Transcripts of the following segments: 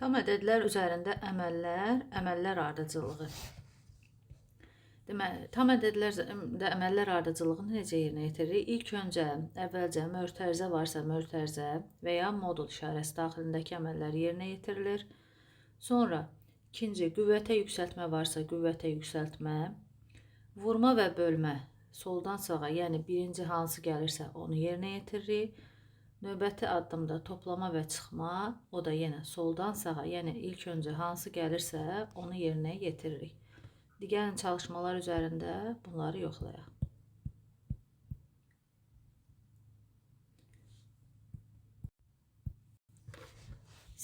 Tam ədədlər üzərində əməllər ardıcıllığı. Deməli, tam ədədlərdə əməllər ardıcıllığını necə yerinə yetiririk? İlk öncə, əvvəlcə mötərizə varsa mötərizə və ya modul işarəsi daxilindəki əməllər yerinə yetirilir. Sonra ikinci, qüvvətə yüksəltmə varsa qüvvətə yüksəltmə, vurma və bölmə soldan sağa, yəni birinci hansı gəlirsə onu yerinə yetiririk. Növbəti addımda toplama və çıxma, o da yenə soldan sağa, yəni ilk öncə hansı gəlirsə onu yerinə yetiririk. Gəlin çalışmalar üzərində bunları yoxlayaq.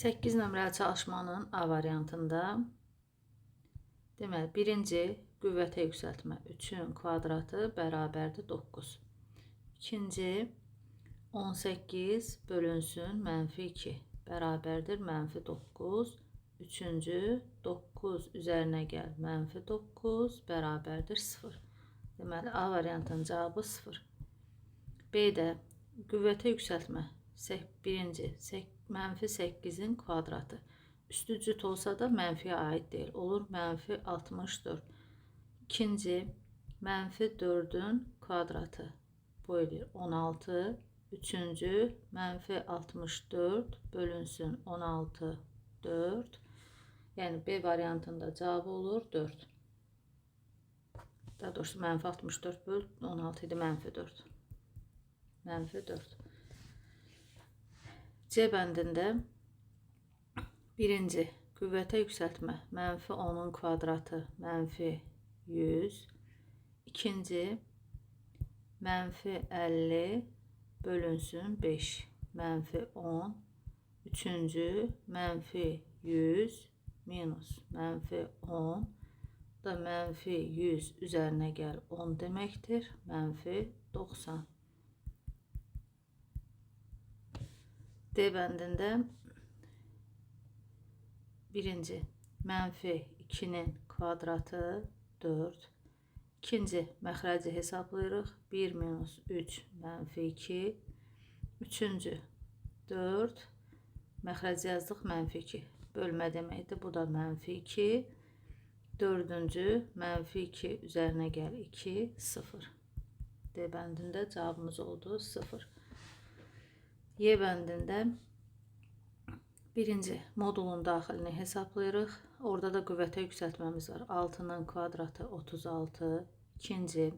8 nömrəli çalışmanın A variantında deməli, birinci qüvvətə yüksəltmə 3-ün kvadratı bərabərdir 9. İkinci 18 bölünsün -2 bərabərdir -9. Üçüncü 9 üzərinə gəl -9 bərabərdir 0. Deməli, A variantının cavabı 0. B-də qüvvətə yüksəltmə birinci -8-in kvadratı. Üstü cüt olsa da mənfiyə aid deyil. Olur -64. İkinci -4-ün kvadratı. Bu edir 16. Üçüncü -64 bölünsün 16 4. Yəni B variantında cavabı olur 4. Daha doğrusu -64 böl 16 idi -4. -4. C bəndində birinci qüvvətə yüksəltmə -10-un kvadratı -100. İkinci -50 bölünsün 5 -10. Üçüncü -100 minus -10 da -100 üzərinə gəl 10 deməkdir. -90. D bəndində birinci -2-nin kvadratı 4. İkinci məxrəci hesablayırıq. 1 minus 3 -2. Üçüncü 4. Məxrəci yazdıq -2. Bölmə deməkdir. Bu da -2. Dördüncü -2 üzərinə gəl 2 0. D bəndində cavabımız oldu 0. Y bəndində birinci modulun daxilini hesablayırıq. Orada da qüvvətə yüksəltməmiz var. 6-nın kvadratı 36. İkinci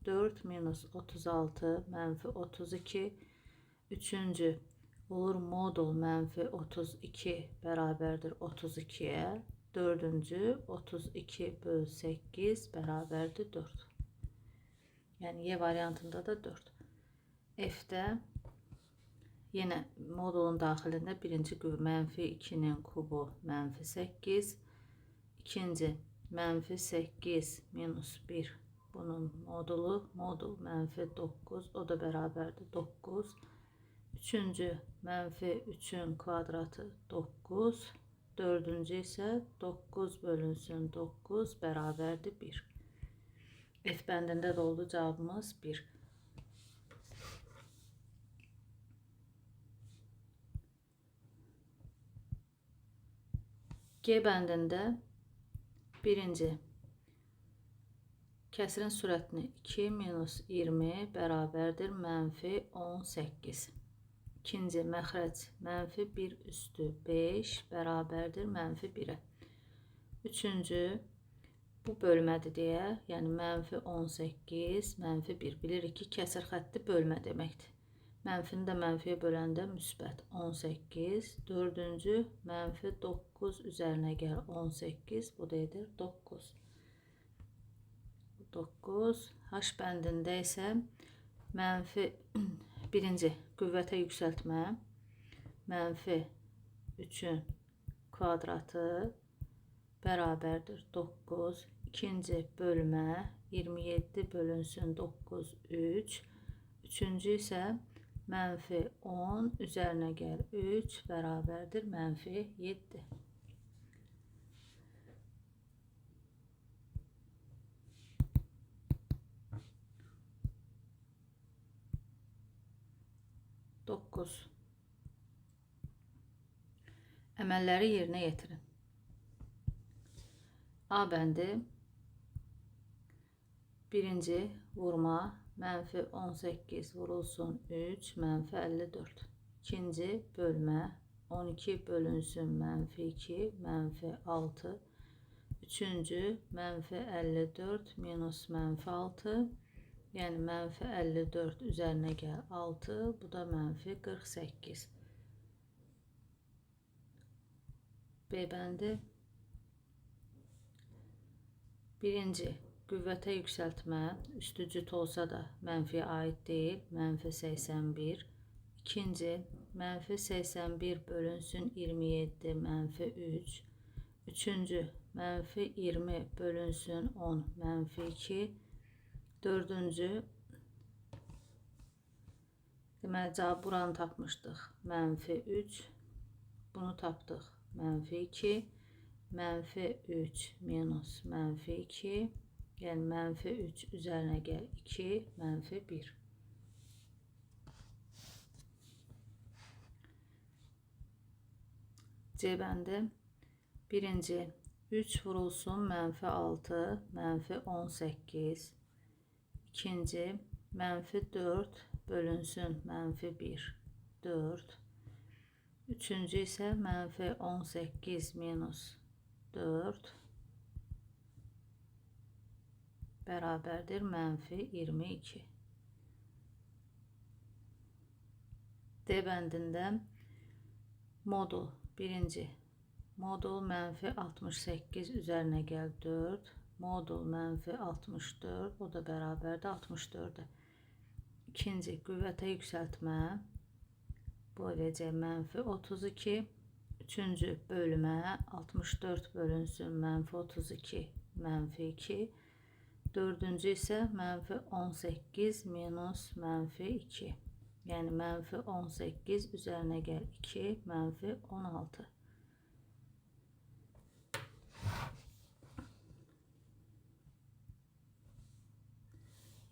4 minus 36 -32. Üçüncü olur modul -32 bərabərdir 32-yə. Dördüncü 32 böl 8 bərabərdir 4. Yəni Y variantında da 4. F-də yenə modulun daxilində birinci -2-nin kubu -8. İkinci -8 minus 1 bunun modulu modul -9 o da bərabərdir 9. Üçüncü -3-ün kvadratı 9. Dördüncü isə 9 bölünsün 9 bərabərdir 1. F bəndində də oldu cavabımız 1. G bəndində birinci kəsirin sürətini 2 minus 20 bərabərdir -18. İkinci məxrəc -1 üstü 5 bərabərdir -1-ə. Üçüncü bu bölmədir deyə, yəni -18 -1. Bilirik ki, kəsir xətti bölmə deməkdir. Mənfini də mənfiyə böləndə müsbət 18. Dördüncü -9 üzərinə gəl 18. Bu da edir 9. 9. H bəndində isə birinci qüvvətə yüksəltmə -3-ün kvadratı bərabərdir 9. İkinci bölmə 27 bölünsün 9 3. Üçüncü isə -10 üzərinə gəl 3 bərabərdir -7. Əməlləri yerinə yetirin. A bəndi birinci vurma -18 vurulsun 3 -54. İkinci bölmə 12 bölünsün -2 -6. Üçüncü -54 minus -6. Yəni -54 üzərinə gəl 6. Bu da -48. B bəndi birinci qüvvətə yüksəltmə üstü cüt olsa da mənfiyə aid deyil, -81. İkinci -81 bölünsün 27 -3. Üçüncü -20 bölünsün 10 -2. Dördüncü deməli cavab buranı tapmışdıq -3. Bunu tapdıq -2. -3 minus -2. Yəni -3 üzərinə gəl 2 -1. C bəndi birinci 3 vurulsun -6 -18. İkinci -4 bölünsün -1 4. Üçüncü isə -18 minus 4 bərabərdir -22. D bəndində modul birinci modul -68 üzərinə gəl 4. Modul -64 o da bərabərdir 64'e. İkinci qüvvətə yüksəltmə bu eləcək -32. Üçüncü bölmə 64 bölünsün -32 -2. Dördüncü isə -18 minus -2. Yəni -18 üzərinə gəl 2 -16.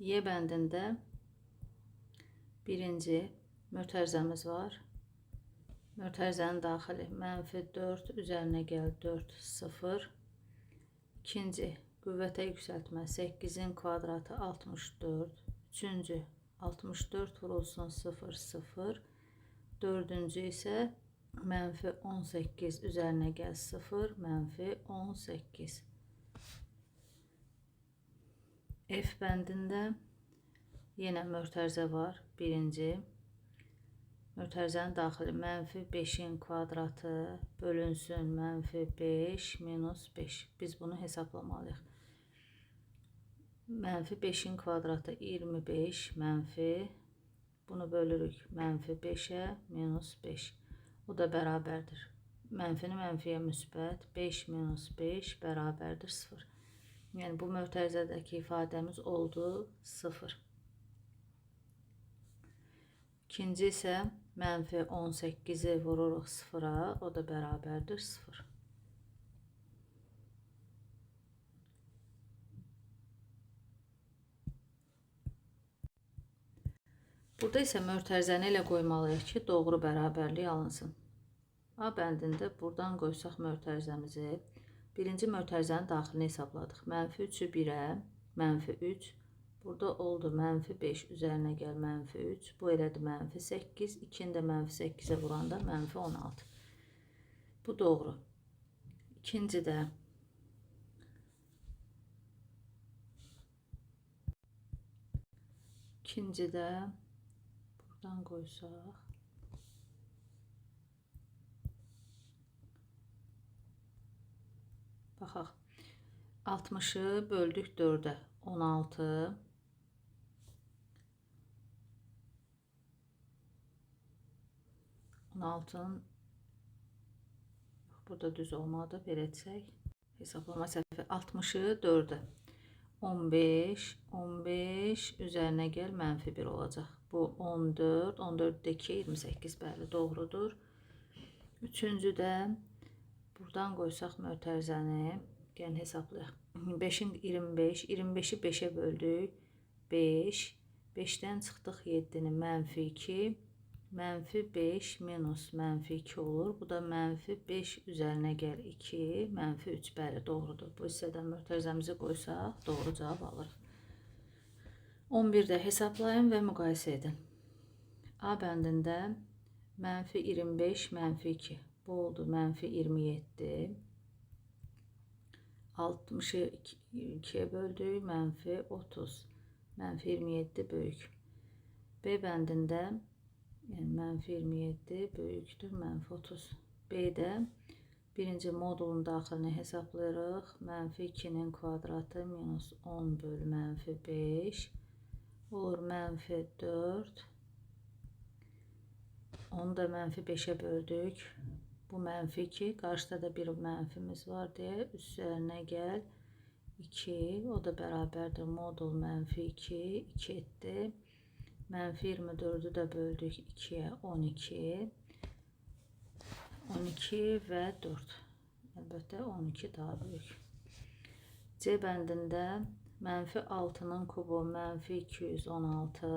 Y bəndində birinci mötərizəmiz var. Mötərizənin daxili -4 üzərinə gəl 4 0. İkinci qüvvətə yüksəltmə 8'in kvadratı 64. Üçüncü 64 vurulsun 0 0. Dördüncü isə -18 üzərinə gəl 0 -18. F bəndində yenə mötərizə var. Birinci mötərizənin daxili -5'in kvadratı bölünsün -5 minus 5. Biz bunu hesaplamalıyıq. -5'in kvadratı 25 mənfi. Bunu bölürük -5'e minus 5. O da bərabərdir. Mənfini mənfiyə müsbət 5 minus 5 bərabərdir 0. Yəni bu mötərizədəki ifadəmiz oldu 0. İkinci isə -18'i vururuq 0'a, o da bərabərdir 0. Burada isə mötərizəni elə qoymalıyıq ki, doğru bərabərlik alınsın. A bəndində buradan qoysaq mötərizəmizi, birinci mötərizənin daxilini hesabladıq. -3'ü 1'ə, -3. Burada oldu -5 üzərinə gəl -3. Bu elədi -8. 2'ni də -8'e vuranda -16. Bu doğru. İkinci də buradan qoysaq. Baxaq. 60'ı böldük 4'ə. 16. Burada düz olmadı. Belə etsək. Hesablama səhvi. 60'ı 4'ə. 15. 15 üzərinə gəl -1 olacaq. Bu 14. 14'dəki 28 bəli doğrudur. Üçüncü də buradan qoysaq mötərizəni. Gəlin hesablayaq. 5'in 25. 25'i 5'e böldük. 5. 5'dən çıxdıq 7'ni -2. mənfi 5 minus mənfi 2 olur. Bu da mənfi 5 üzərinə gəl 2, mənfi 3. Bəli, doğrudur. Bu hissədən mötərizəmizi qoysaq, doğru cavab alırıq. 11-də hesablayın və müqayisə edin. A bəndində mənfi 25, mənfi 2. Bu oldu mənfi 27. 60'ı 2'ye böldük, mənfi 30. Mənfi 27 böyük. B bəndində yəni mənfi 27 böyükdür, mənfi 30. B-də birinci modulun daxilini hesablayırıq. Mənfi 2'nin kvadratı minus 10 bölü mənfi 5 olur, mənfi 4. Onu da mənfi 5'e böldük. Bu mənfi 2. Qarşıda da bir mənfimiz var deyə üzərinə gəl 2. O da bərabərdir. Modul mənfi 2. 2 etdi. Mənfi 24'ü də böldük 2'ye 12. 12 və 4. Əlbəttə 12 daha böyük. C bəndində mənfi 6'nın kubu mənfi 216.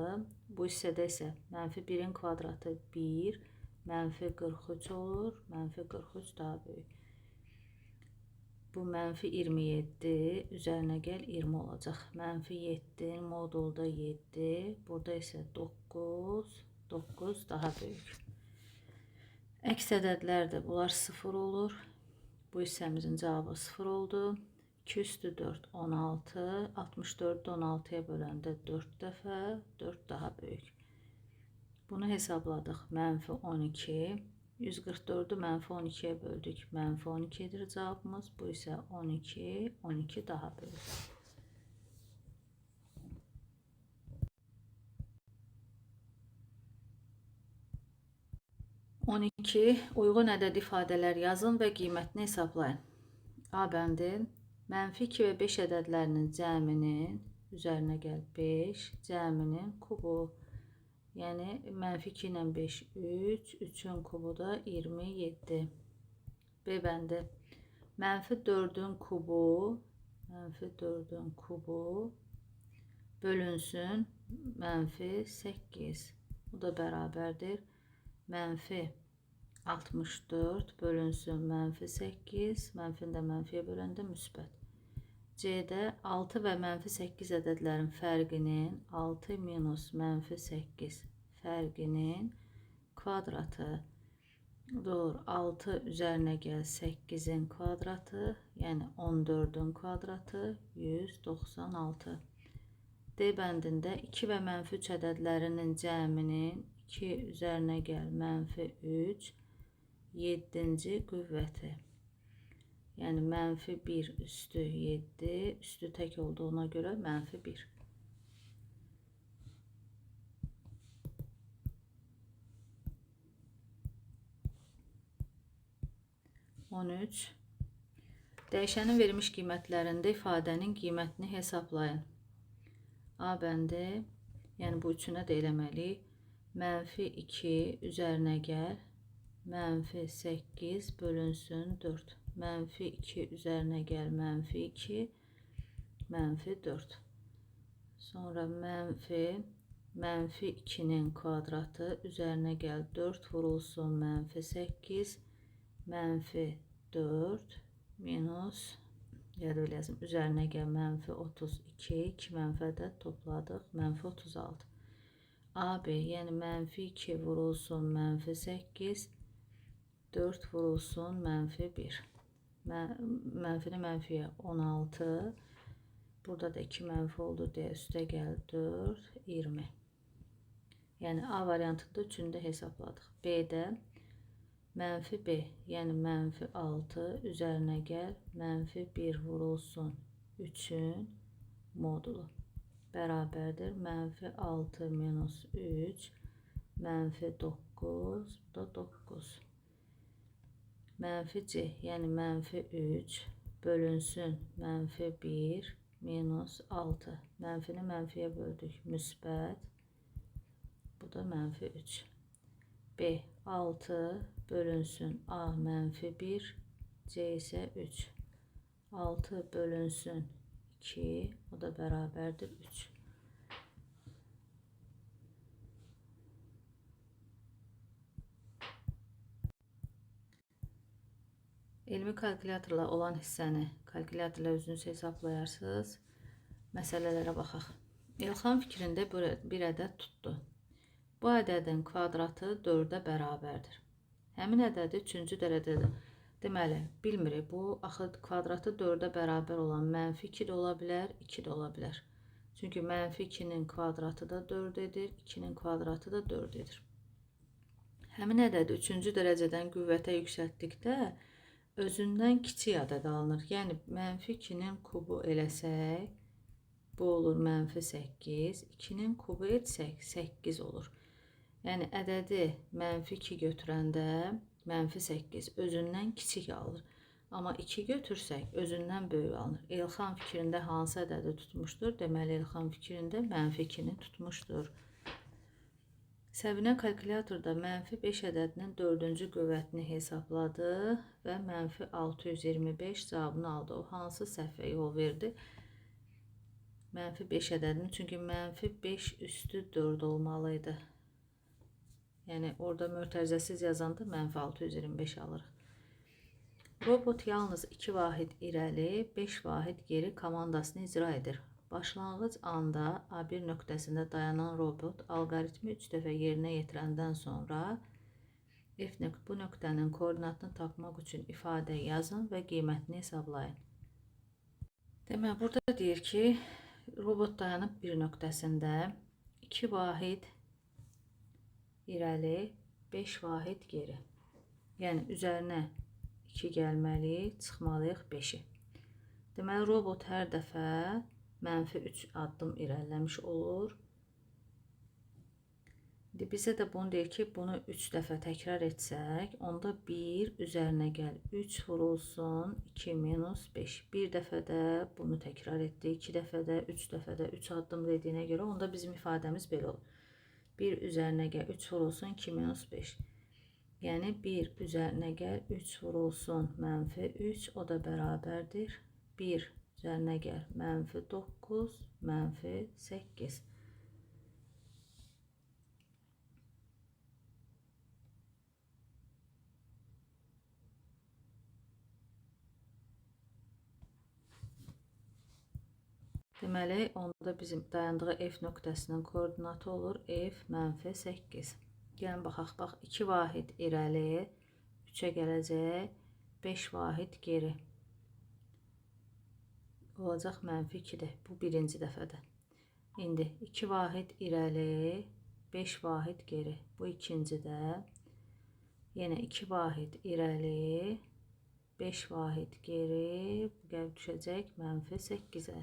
Bu hissədə isə mənfi 1'in kvadratı 1. Mənfi 43 olur. Mənfi 43 daha böyük. Bu mənfi 27. Üzərinə gəl 20 olacaq. Mənfi 7. Modulda 7. Burada isə 9. 9 daha böyük. Əks ədədlərdə bunlar 0 olur. Bu hissəmizin cavabı 0 oldu. 2 üstü 4 16. 64'ü 16'ya böləndə 4 dəfə. 4 daha böyük. Bunu hesabladıq. Mənfi 12. 144'ü mənfi 12'ye böldük. Mənfi 12'dir cavabımız. Bu isə 12. 12 daha böyük. Uyğun ədəd ifadələr yazın və qiymətini hesablayın. A bəndi mənfi 2 və 5 ədədlərinin cəminin üzərinə gəl 5 cəminin kubu. Yəni mənfi 2 ilə 5 3, 3'ün kubu da 27. B bəndi mənfi 4'ün kubu bölünsün mənfi 8. Bu da bərabərdir. Mənfi 64 bölünsün mənfi 8. Mənfini də mənfiyə böləndə müsbət. C'də 6 və mənfi 8 ədədlərin fərqinin 6 minus mənfi 8 fərqinin kvadratı doğru 6 üzərinə gəl 8'in kvadratı yəni 14'ün kvadratı 196. D bəndində 2 və mənfi 3 ədədlərinin cəminin 2 üzərinə gəl mənfi 3 7-ci qüvvəti. Yəni mənfi 1 üstü 7 üstü tək olduğuna görə mənfi 1. Dəyişənin verilmiş qiymətlərində ifadənin qiymətini hesablayın. A bəndi, yəni bu üçünə də eləməliyik. Mənfi 2 üzərinə gəl mənfi 8 bölünsün 4. Mənfi 2 üzərinə gəl mənfi 2 mənfi 4. Sonra mənfi 2'nin kvadratı üzərinə gəl 4 vurulsun mənfi 8 mənfi 4 minus üzərinə gəl mənfi 32 2 mənfədə topladıq mənfi 36. AB yəni mənfi 2 vurulsun mənfi 8 4 vurulsun mənfi 1. Mənfini mənfiyə 16. Burada da 2 mənfi oldu deyə üstə gəl 4 20. Yəni A variantında üçünü də hesabladıq. B'də mənfi B yəni mənfi 6 üzərinə gəl mənfi 1 vurulsun 3'ün modulu bərabərdir. Mənfi 6 minus 3 mənfi 9 bu da 9. Mənfi C yəni mənfi 3 bölünsün mənfi 1 minus 6. Mənfini mənfiyə böldük müsbət. Bu da mənfi 3. B 6 bölünsün A mənfi 1 C isə 3. 6 bölünsün 2 o da bərabərdir 3. Elmi kalkulyatorla olan hissəni kalkulyatorla özünüz hesablayarsınız. Məsələlərə baxaq. Elxan fikrində bir ədəd tutdu. Bu ədədin kvadratı 4-ə bərabərdir. Həmin ədədi 3-cü dərəcədə. Deməli, bilmirik, bu axı kvadratı 4-ə bərabər olan -2 də ola bilər, 2 də ola bilər. Çünki -2-nin kvadratı da 4 edir, 2-nin kvadratı da 4 edir. Həmin ədədi 3-cü dərəcədən qüvvətə yüksəltdikdə özündən kiçik ədəd alınır. Yəni, -2-nin kubu eləsək, bu olur -8, 2-nin kubu etsək 8 olur. Yəni, ədədi -2 götürəndə -8 özündən kiçik alır. Amma 2 götürsək özündən böyük alınır. Elxan fikrində hansı ədədi tutmuşdur? Deməli, Elxan fikrində -2-ni tutmuşdur. Səbinə kalkulyatorda -5 ədədinin 4-cü qüvvətini hesabladı və -625 cavabını aldı. O hansı səhvə yol verdi? -5 ədədini, çünki -5 üstü 4 olmalıydı. Yəni, orada mötərizəsiz yazanda -625 alırıq. Robot yalnız 2 vahid irəli, 5 vahid geri komandasını icra edir. Başlanğıc anda A1 nöqtəsində dayanan robot alqoritmi 3 dəfə yerinə yetirəndən sonra bu nöqtənin koordinatını tapmaq üçün ifadə yazın və qiymətini hesablayın. Demək, burada deyir ki, robot dayanıb bir nöqtəsində 2 vahid irəli, 5 vahid geri. Yəni, üzərinə 2 gəlməliyik, çıxmalıyıq 5-i. Deməli, robot hər dəfə -3 addım irəliləmiş olur. Bizə də bunu deyir ki, bunu 3 dəfə təkrar etsək, onda 1 üzərinə gəl, 3 vurulsun, 2 minus 5. Bir dəfə də bunu təkrar etdi, 2 dəfə də, 3 dəfə də, 3 addım dediyinə görə, onda bizim ifadəmiz belə olur. 1 üzərinə gəl, 3 vurulsun, 2 minus 5. Yəni, 1 üzərinə gəl, 3 vurulsun, -3, o da bərabərdir. 1 üzərinə gəl, -9, -8. Deməli, onda bizim dayandığı F nöqtəsinin koordinatı olur F -8. Gəlin, baxaq, bax, 2 vahid irəli, 3-ə gələcək, 5 vahid geri. Olacaq -2-dir, bu birinci dəfədə. İndi 2 vahid irəli, 5 vahid geri, bu ikincidə. Yenə 2 vahid irəli, 5 vahid geri, bu gəlib düşəcək -8-ə.